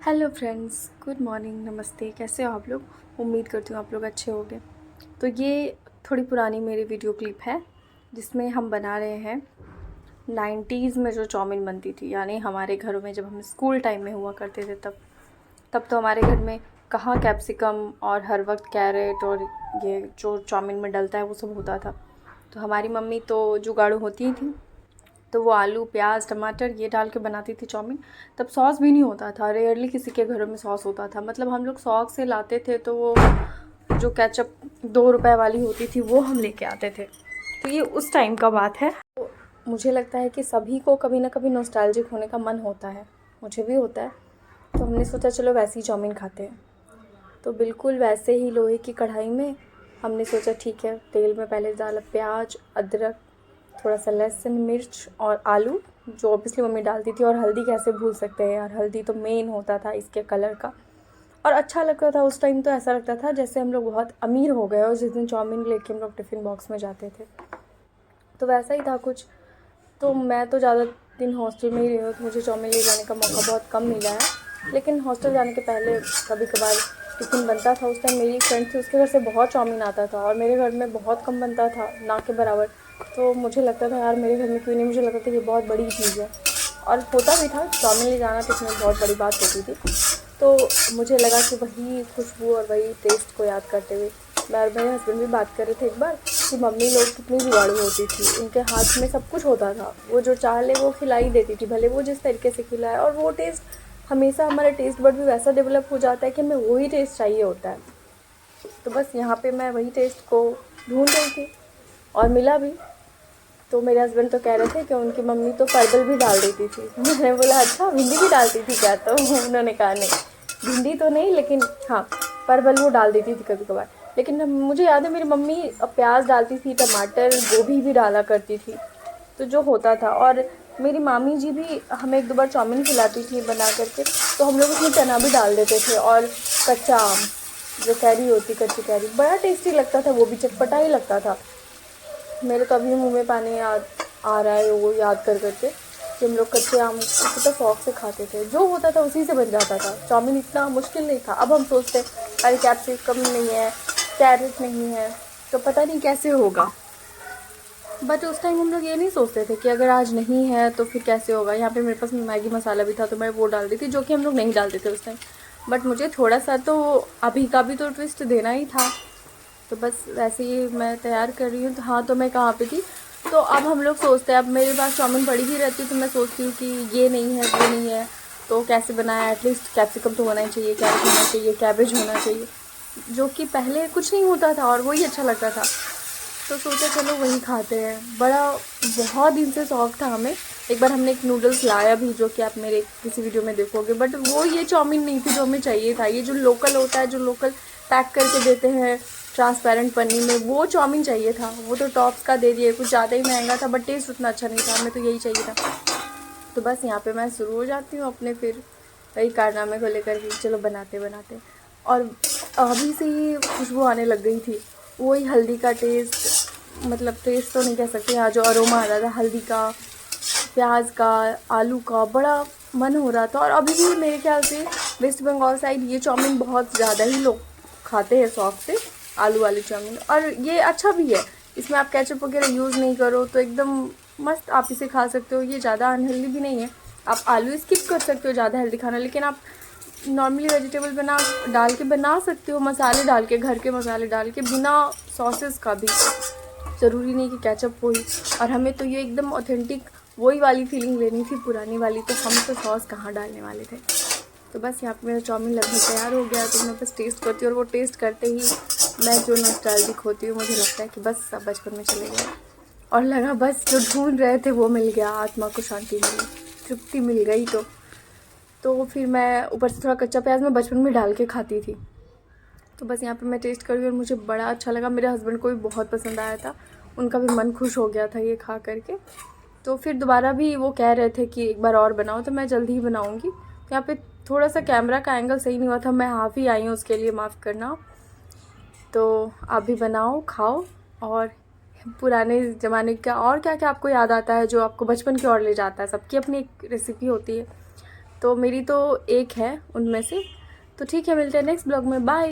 Hello friends, good morning, नमस्ते। कैसे हो आप लोग? उम्मीद करती हूँ आप लोग अच्छे होंगे। तो ये थोड़ी पुरानी मेरी वीडियो क्लिप है जिसमें हम बना रहे हैं 90s में जो चाउमीन बनती थी, यानी हमारे घरों में जब हम स्कूल टाइम में हुआ करते थे तब तो हमारे घर में कहाँ कैप्सिकम और हर वक्त कैरेट और ये जो चाउमीन में डलता है वो सब होता था। तो हमारी मम्मी तो जुगाड़ू होती थी, तो वो आलू, प्याज, टमाटर ये डाल के बनाती थी चाउमीन। तब सॉस भी नहीं होता था, रेयरली किसी के घरों में सॉस होता था। मतलब हम लोग शौक से लाते थे, तो वो जो केचप 2 रुपए वाली होती थी वो हम लेके आते थे। तो ये उस टाइम का बात है। तो मुझे लगता है कि सभी को कभी ना कभी नॉस्टैल्जिक होने का मन होता है, मुझे भी होता है। तो हमने सोचा चलो वैसी चाउमीन खाते हैं। तो बिल्कुल वैसे ही लोहे की कढ़ाई में हमने सोचा ठीक है, तेल में पहले डाला प्याज, अदरक, थोड़ा सा लहसुन, मिर्च और आलू, जो ऑब्वियसली मम्मी डालती थी। और हल्दी कैसे भूल सकते हैं यार, हल्दी तो मेन होता था इसके कलर का। और अच्छा लगता था उस टाइम, तो ऐसा लगता था जैसे हम लोग बहुत अमीर हो गए और जिस दिन चाउमीन लेके हम लोग टिफ़िन बॉक्स में जाते थे, तो वैसा ही था कुछ। तो मैं तो ज़्यादा दिन हॉस्टल में ही रही हूँ, तो मुझे चाउमीन ले जाने का मौका बहुत कम मिला है। लेकिन हॉस्टल जाने के पहले कभी कभार टिफ़िन बनता था। उस टाइम मेरी एक फ्रेंड थी, उसके घर से बहुत चाउमीन आता था और मेरे घर में बहुत कम बनता था, ना के बराबर। तो मुझे लगता था यार मेरे घर में क्यों नहीं, मुझे लगता था ये बहुत बड़ी चीज़ है। और होता भी था, चाउमीन ले जाना टिफ़िन में बहुत बड़ी बात होती थी। तो मुझे लगा कि वही खुशबू और वही टेस्ट को याद करते हुए मैं और मेरे हस्बैंड भी बात कर रहे थे एक बार कि मम्मी लोग कितनी जुगाड़ू होती थी, उनके हाथ में सब कुछ होता था। वो जो चाह ले वो खिला ही देती थी, भले वो जिस तरीके से खिलाए। और वो टेस्ट हमेशा, हमारा टेस्ट बड भी वैसा डेवलप हो जाता है कि हमें वही टेस्ट चाहिए होता है। तो बस यहाँ पे मैं वही टेस्ट को ढूंढ रही थी और मिला भी। तो मेरे हस्बैंड तो कह रहे थे कि उनकी मम्मी तो परवल भी डाल देती थी। मैंने बोला अच्छा, भिंडी भी डालती थी क्या? तो उन्होंने कहा नहीं, भिंडी तो नहीं, लेकिन हाँ परवल वो डाल देती थी कभी कभार। लेकिन मुझे याद है मेरी मम्मी प्याज डालती थी, टमाटर, गोभी भी डाला करती थी, तो जो होता था। और मेरी मामी जी भी हमें एक दो बार चाउमीन खिलाती थी बना करके, तो हम लोग उसमें चना भी डाल देते थे। और कच्चा आम, जो कैरी होती, कच्ची कैरी, बड़ा टेस्टी लगता था, वो भी चटपटा ही लगता था। मेरे तो अभी मुँह में पानी याद आ रहा है वो याद कर करके कि हम लोग कच्चे आम कितना शौक से खाते थे। जो होता था उसी से बन जाता था। चाउमीन इतना मुश्किल नहीं था। अब हम सोचते अरे कैप्सिकम नहीं है, कैरेट नहीं है, तो पता नहीं कैसे होगा। बट उस टाइम हम लोग ये नहीं सोचते थे कि अगर आज नहीं है तो फिर कैसे होगा। यहाँ पे मेरे पास मैगी मसाला भी था, तो मैं वो डाल दी थी, जो कि हम लोग नहीं डालते थे उस टाइम। बट मुझे थोड़ा सा तो अभी का भी तो ट्विस्ट देना ही था। तो बस वैसे ही मैं तैयार कर रही हूँ। तो हाँ, तो मैं कहाँ पे थी? तो अब हम लोग सोचते हैं, अब मेरे पास चाउमीन पड़ी ही रहती है, तो मैं सोचती हूँ कि ये नहीं है, वो नहीं है, तो कैसे बनाया। एटलीस्ट कैप्सिकम तो होना ही चाहिए, कैरेट होना चाहिए, कैबेज होना चाहिए, जो कि पहले कुछ नहीं होता था और वही अच्छा लगता था। तो सोचा चलो वही खाते हैं। बड़ा बहुत दिन से शौक था हमें। एक बार हमने एक नूडल्स लाया भी, जो कि आप मेरे किसी वीडियो में देखोगे, बट वो ये चाउमीन नहीं थी जो हमें चाहिए था। ये जो लोकल होता है, जो लोकल पैक करके देते हैं ट्रांसपेरेंट पन्नी में, वो चाउमीन चाहिए था। वो तो टॉप्स का दे दिए, कुछ ज़्यादा ही महंगा था, बट टेस्ट उतना अच्छा नहीं था। हमें तो यही चाहिए था। तो बस यहाँ पे मैं शुरू हो जाती हूँ अपने फिर वही कारनामे को लेकर के, चलो बनाते बनाते। और अभी से ही खुशबू आने लग गई थी, वही हल्दी का टेस्ट, मतलब टेस्ट तो नहीं कह सकते, यहाँ जो अरोमा आ रहा था हल्दी का, प्याज का, आलू का, बड़ा मन हो रहा था। और अभी भी मेरे ख्याल से वेस्ट बंगाल साइड ये चाउमीन बहुत ज़्यादा ही लोग खाते हैं शौक से, आलू वाली चाउमीन। और ये अच्छा भी है, इसमें आप केचप वगैरह यूज़ नहीं करो तो एकदम मस्त आप इसे खा सकते हो। ये ज़्यादा अनहेल्दी भी नहीं है। आप आलू स्किप कर सकते हो ज़्यादा हेल्दी खाना, लेकिन आप नॉर्मली वेजिटेबल बना डाल के बना सकते हो, मसाले डाल के, घर के मसाले डाल के, बिना सॉसेस का भी। ज़रूरी नहीं कि केचप हो ही। और हमें तो ये एकदम ऑथेंटिक वही वाली फीलिंग लेनी थी, पुरानी वाली। तो हम तो सॉस कहाँ डालने वाले थे। तो बस यहाँ पे मेरा चाउमीन लगभग तैयार हो गया। तो मैं बस टेस्ट करती हूँ, और वो टेस्ट करते ही मैं जो नॉस्टैल्जिक होती हूँ, मुझे लगता है कि बस अब बचपन में चले गए। और लगा बस जो ढूंढ रहे थे वो मिल गया, आत्मा को शांति मिली, तृप्ति मिल गई। तो फिर मैं ऊपर से थोड़ा कच्चा प्याज मैं बचपन में डाल के खाती थी। तो बस यहाँ पे मैं टेस्ट करी और मुझे बड़ा अच्छा लगा। मेरे हस्बैंड को भी बहुत पसंद आया था, उनका भी मन खुश हो गया था ये खा करके। तो फिर दोबारा भी वो कह रहे थे कि एक बार और बनाओ, तो मैं जल्दी ही बनाऊँगी। यहाँ पे थोड़ा सा कैमरा का एंगल सही नहीं हुआ था, मैं हाफ ही आई हूँ, उसके लिए माफ़ करना। तो आप भी बनाओ, खाओ। और पुराने ज़माने का और क्या क्या आपको याद आता है जो आपको बचपन की ओर ले जाता है? सबकी अपनी एक रेसिपी होती है। तो मेरी तो एक है उनमें से। तो ठीक है, मिलते हैं नेक्स्ट ब्लॉग में, बाय।